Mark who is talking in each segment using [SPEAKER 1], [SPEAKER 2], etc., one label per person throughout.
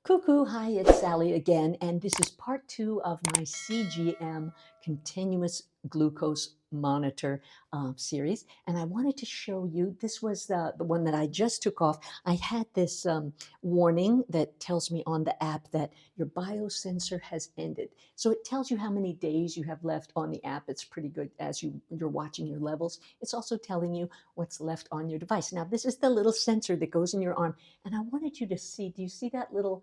[SPEAKER 1] Cuckoo, hi, it's Sally again, and this is part two of my CGM continuous glucose monitor series. And I wanted to show you, this was the one that I just took off. I had this warning that tells me on the app that your biosensor has ended. So it tells you how many days you have left on the app. It's pretty good as you're watching your levels. It's also telling you what's left on your device. Now, this is the little sensor that goes in your arm. And I wanted you to see, do you see that little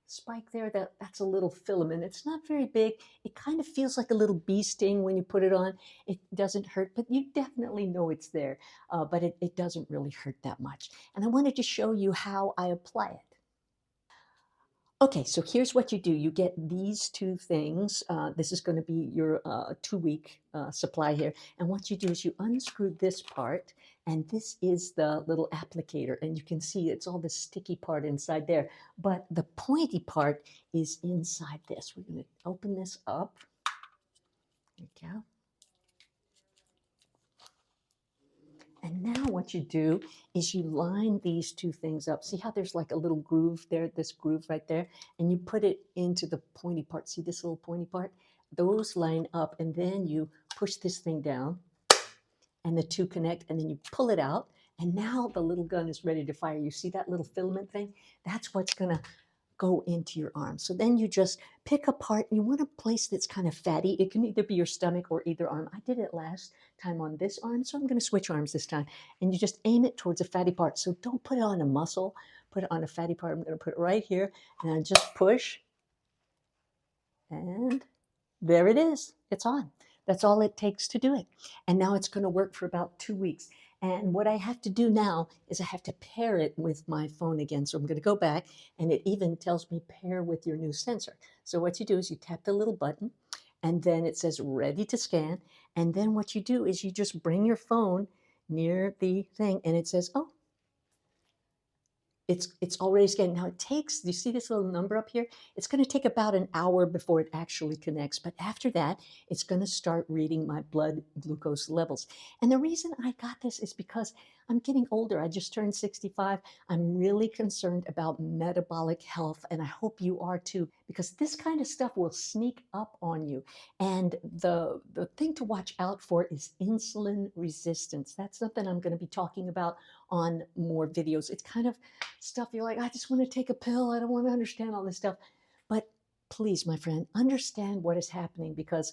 [SPEAKER 1] spike there? That's a little filament. It's not very big. It kind of feels like a little bee sting when you put it on. It doesn't hurt, but you definitely know it's there. But it doesn't really hurt that much. And I wanted to show you how I apply it. Okay, so here's what you do. You get these two things. This is going to be your 2-week supply here. And what you do is you unscrew this part, and this is the little applicator. And you can see it's all the sticky part inside there. But the pointy part is inside this. We're going to open this up. There you go. And now what you do is you line these two things up. See how there's like a little groove there, this groove right there? And you put it into the pointy part. See this little pointy part? Those line up, and then you push this thing down, and the two connect, and then you pull it out, and now the little gun is ready to fire. You see that little filament thing? That's what's gonna go into your arm. So then you just pick a part. You want a place that's kind of fatty. It can either be your stomach or either arm. I did it last time on this arm, so I'm going to switch arms this time. And you just aim it towards a fatty part. So don't put it on a muscle. Put it on a fatty part. I'm going to put it right here, and I just push, and there it is. It's on. That's all it takes to do it. And now it's going to work for about 2 weeks. And what I have to do now is I have to pair it with my phone again. So I'm going to go back, and it even tells me pair with your new sensor. So what you do is you tap the little button, and then it says ready to scan. And then what you do is you just bring your phone near the thing, and it says, oh, it's already scanned. Now it takes, do you see this little number up here? It's going to take about an hour before it actually connects. But after that, it's going to start reading my blood glucose levels. And the reason I got this is because I'm getting older. I just turned 65. I'm really concerned about metabolic health, and I hope you are too, because this kind of stuff will sneak up on you. And the thing to watch out for is insulin resistance. That's something I'm going to be talking about on more videos. It's kind of stuff you're like, I just want to take a pill. I don't want to understand all this stuff. But please, my friend, understand what is happening, because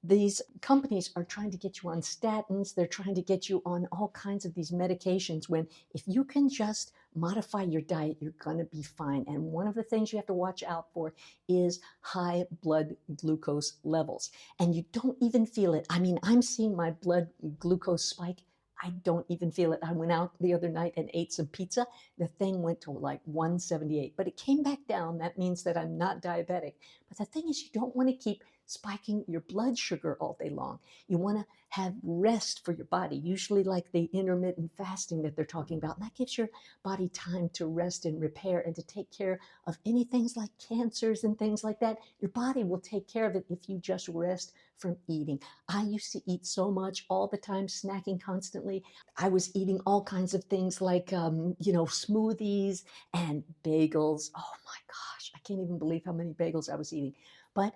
[SPEAKER 1] these companies are trying to get you on statins. They're trying to get you on all kinds of these medications, when if you can just modify your diet, you're going to be fine. And one of the things you have to watch out for is high blood glucose levels. And you don't even feel it. I mean, I'm seeing my blood glucose spike. I don't even feel it. I went out the other night and ate some pizza. The thing went to like 178, but it came back down. That means that I'm not diabetic. But the thing is, you don't want to keep spiking your blood sugar all day long. You want to have rest for your body, usually like the intermittent fasting that they're talking about. And that gives your body time to rest and repair and to take care of any things like cancers and things like that. Your body will take care of it if you just rest from eating. I used to eat so much all the time, snacking constantly. I was eating all kinds of things like, smoothies and bagels. Oh my gosh, I can't even believe how many bagels I was eating. But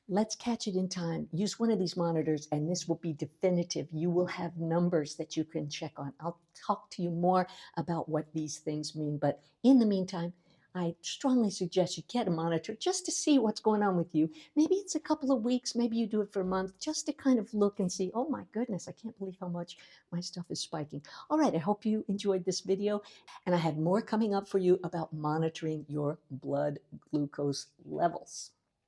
[SPEAKER 1] let's catch it in time. Use one of these monitors, and this will be definitive. You will have numbers that you can check on. I'll talk to you more about what these things mean. But in the meantime, I strongly suggest you get a monitor just to see what's going on with you. Maybe it's a couple of weeks, maybe you do it for a month, just to kind of look and see, oh my goodness, I can't believe how much my stuff is spiking. All right, I hope you enjoyed this video, and I have more coming up for you about monitoring your blood glucose levels.